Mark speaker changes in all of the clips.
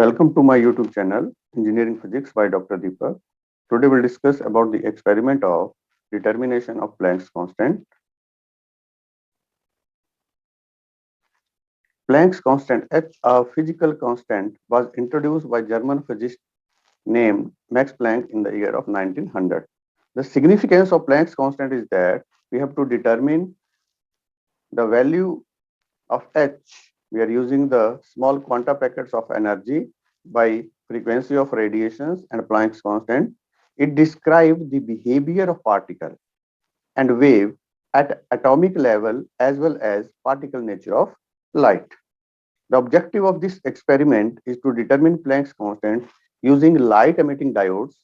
Speaker 1: Welcome to my YouTube channel, Engineering Physics by Dr. Deepak. Today we'll discuss about the experiment of determination of Planck's constant. Planck's constant H, a physical constant, was introduced by German physicist named Max Planck in the year of 1900. The significance of Planck's constant is that we have to determine the value of H. We are using the small quanta packets of energy by frequency of radiations and Planck's constant. It describes the behavior of particle and wave at atomic level as well as particle nature of light. The objective of this experiment is to determine Planck's constant using light emitting diodes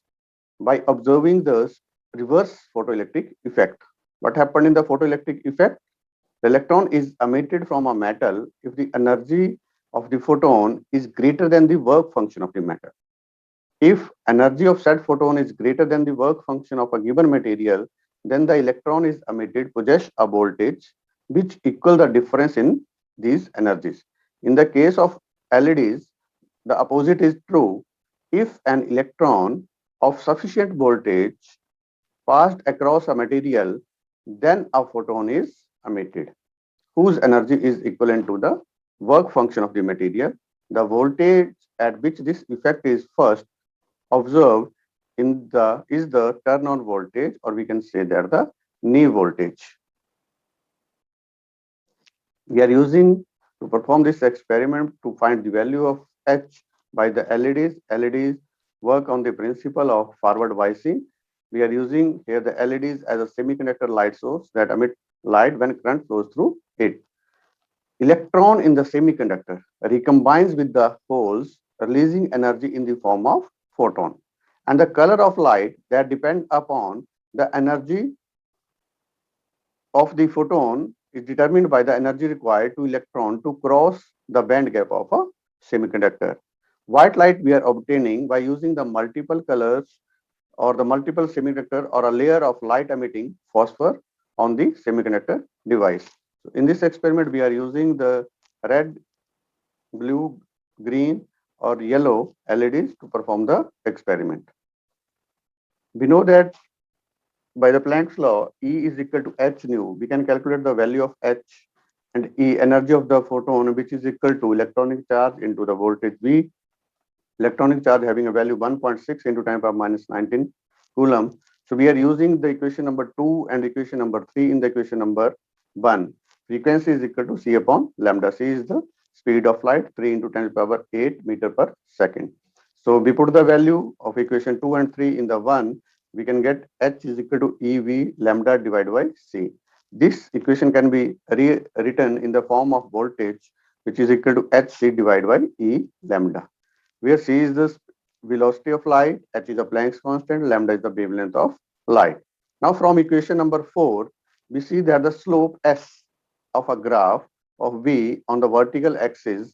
Speaker 1: by observing the reverse photoelectric effect. What happened in the photoelectric effect? The electron is emitted from a metal if the energy of the photon is greater than the work function of the metal. If energy of said photon is greater than the work function of a given material, then the electron is emitted possess a voltage which equal the difference in these energies. In the case of LEDs, the opposite is true. If an electron of sufficient voltage passed across a material, then a photon is emitted, whose energy is equivalent to the work function of the material. The voltage at which this effect is first observed in the is the turn on voltage, or we can say that the knee voltage. We are using to perform this experiment to find the value of H by the LEDs. LEDs work on the principle of forward biasing. We are using here the LEDs as a semiconductor light source that emit light when current flows through it. Electron in the semiconductor recombines with the holes, releasing energy in the form of photon. And the color of light that depend upon the energy of the photon is determined by the energy required to electron to cross the band gap of a semiconductor. White light we are obtaining by using the multiple colors or the multiple semiconductor or a layer of light emitting phosphor on the semiconductor device. So in this experiment, we are using the red, blue, green, or yellow LEDs to perform the experiment. We know that by the Planck's law, E is equal to h nu. We can calculate the value of h and E, energy of the photon, which is equal to electronic charge into the voltage V. Electronic charge having a value 1.6 into 10 power minus 19 coulomb. So we are using the equation number 2 and equation number 3 in the equation number 1. Frequency is equal to c upon lambda. C is the speed of light, 3 into 10 power 8 meter per second. So we put the value of equation 2 and 3 in the 1. We can get h is equal to EV lambda divided by c. This equation can be rewritten in the form of voltage, which is equal to hc divided by E lambda, where c is the velocity of light, h is the Planck's constant, lambda is the wavelength of light. Now from equation number 4, we see that the slope s of a graph of v on the vertical axis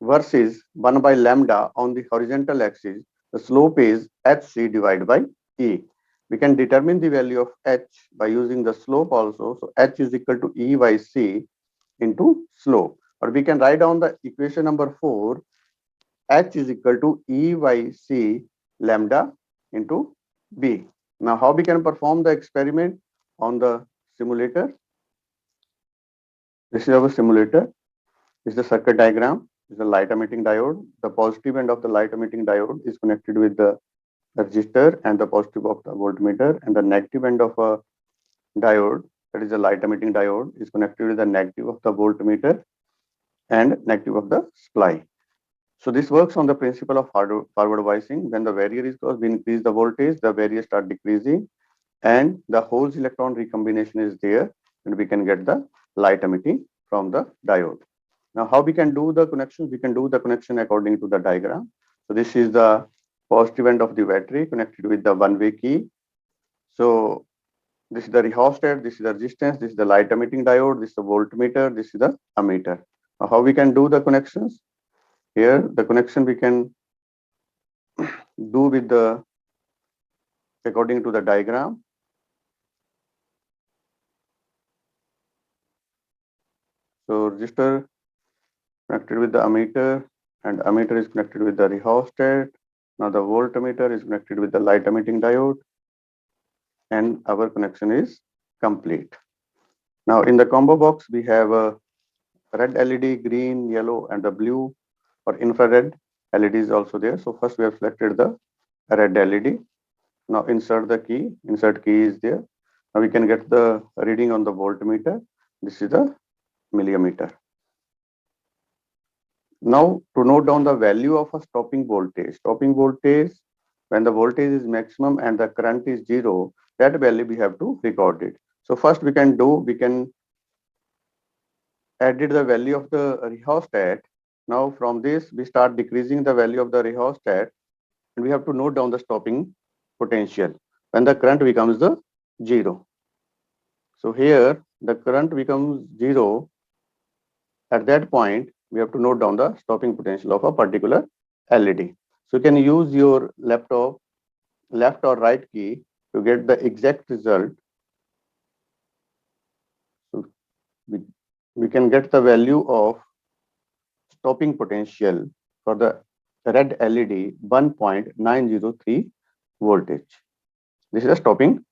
Speaker 1: versus 1 by lambda on the horizontal axis, the slope is hc divided by E. We can determine the value of h by using the slope also. So h is equal to E by c into slope. Or we can write down the equation number 4, h is equal to E by c lambda into b. Now how we can perform the experiment on the simulator? This is our simulator. This is the circuit diagram. This is the light emitting diode. The positive end of the light emitting diode is connected with the resistor and the positive of the voltmeter, and the negative end of a diode, that is the light emitting diode, is connected with the negative of the voltmeter and negative of the supply. So this works on the principle of forward biasing. When the barrier is closed, we increase the voltage, the barrier start decreasing, and the holes electron recombination is there, and we can get the light emitting from the diode. Now, how we can do the connection? We can do the connection according to the diagram. So this is the positive end of the battery connected with the one-way key. So this is the rheostat, this is the resistance, this is the light emitting diode, this is the voltmeter, this is the ammeter. Now, how we can do the connections? Here, the connection we can do with the according to the diagram. So resistor connected with the ammeter, and ammeter is connected with the rheostat. Now the voltmeter is connected with the light emitting diode, and our connection is complete. Now in the combo box, we have a red LED, green, yellow, and the blue or infrared LED is also there. So first we have selected the red LED. Now insert the key, insert key is there. Now we can get the reading on the voltmeter. This is the millimeter. Now to note down the value of a stopping voltage. Stopping voltage, when the voltage is maximum and the current is 0, that value we have to record it. So first we can edit the value of the rheostat. Now from this we start decreasing the value of the rheostat, and we have to note down the stopping potential when the current becomes the 0. So here the current becomes 0. At that point, we have to note down the stopping potential of a particular LED. So you can use your laptop left or right key to get the exact result. So we can get the value of stopping potential for the red LED 1.903 voltage. This is a stopping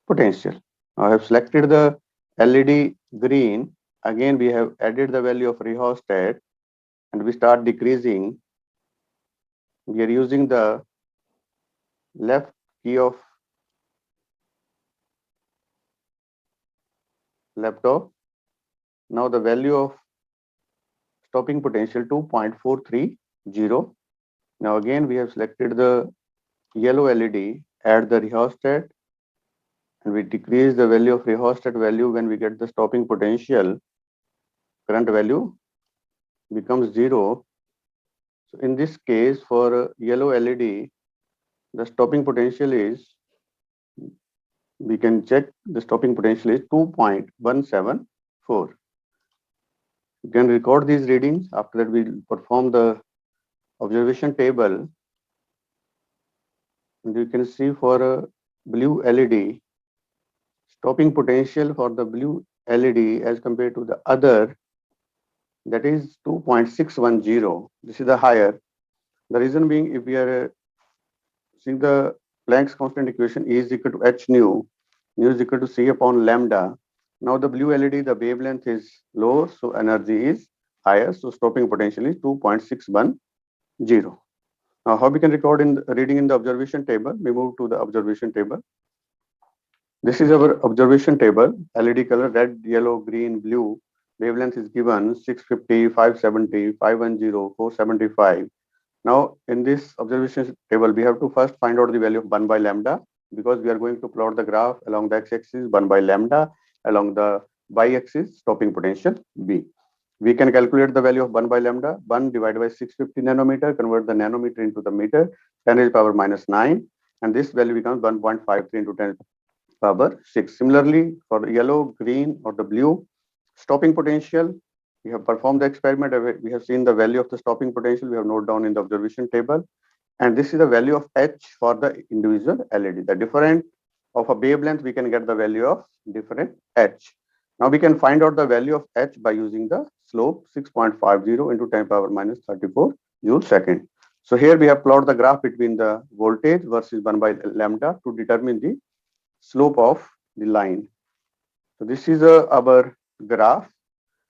Speaker 1: potential. Now I have selected the LED green. Again, we have added the value of rheostat, and we start decreasing. We are using the left key of laptop. Now the value of stopping potential 2.430. Now again we have selected the yellow LED, add the rheostat, and we decrease the value of rheostat value. When we get the stopping potential, current value becomes 0. So in this case, for yellow LED, the stopping potential is, we can check the stopping potential is 2.174. You can record these readings. After that, we'll perform the observation table. And you can see for a blue LED, stopping potential for the blue LED as compared to the other, that is 2.610. This is the higher. The reason being, if we are seeing the Planck's constant equation, E is equal to h nu is equal to c upon lambda. Now the blue LED, the wavelength is low, so energy is higher, so stopping potential is 2.610. Now how we can record in reading in the observation table? We move to the observation table. This is our observation table. LED color red, yellow, green, blue. Wavelength is given 650, 570, 510, 475. Now in this observation table, we have to first find out the value of 1 by lambda, because we are going to plot the graph along the x-axis 1 by lambda, along the y-axis stopping potential B. We can calculate the value of 1 by lambda. 1 divided by 650 nanometer, convert the nanometer into the meter, 10 raised power minus 9, and this value becomes 1.53 into 10 power 6. Similarly, for the yellow, green, or the blue stopping potential, we have performed the experiment. We have seen the value of the stopping potential. We have noted down in the observation table. And this is the value of H for the individual LED. The different of a wavelength, we can get the value of different H. Now we can find out the value of H by using the slope 6.50 into 10 power minus 34 joule second. So here we have plotted the graph between the voltage versus 1 by lambda to determine the slope of the line. So this is our graph.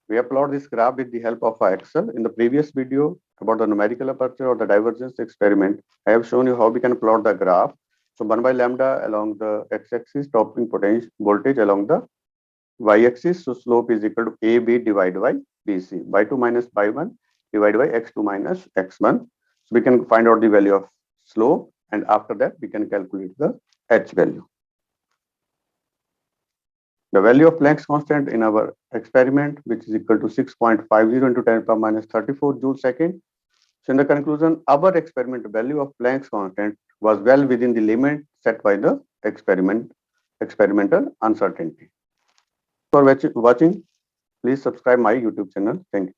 Speaker 1: We have plotted this graph with the help of Excel. In the previous video about the numerical aperture or the divergence experiment, I have shown you how we can plot the graph. So 1 by lambda along the x-axis, stopping potential voltage along the y-axis. So slope is equal to AB divided by BC. Y2 minus Y1 divided by X2 minus X1. So we can find out the value of slope, and after that we can calculate the H value. The value of Planck's constant in our experiment, which is equal to 6.50 into 10 power minus 34 joule second. So in the conclusion, our experiment value of Planck's constant was well within the limit set by the experimental uncertainty. For watching, please subscribe my YouTube channel. Thank you.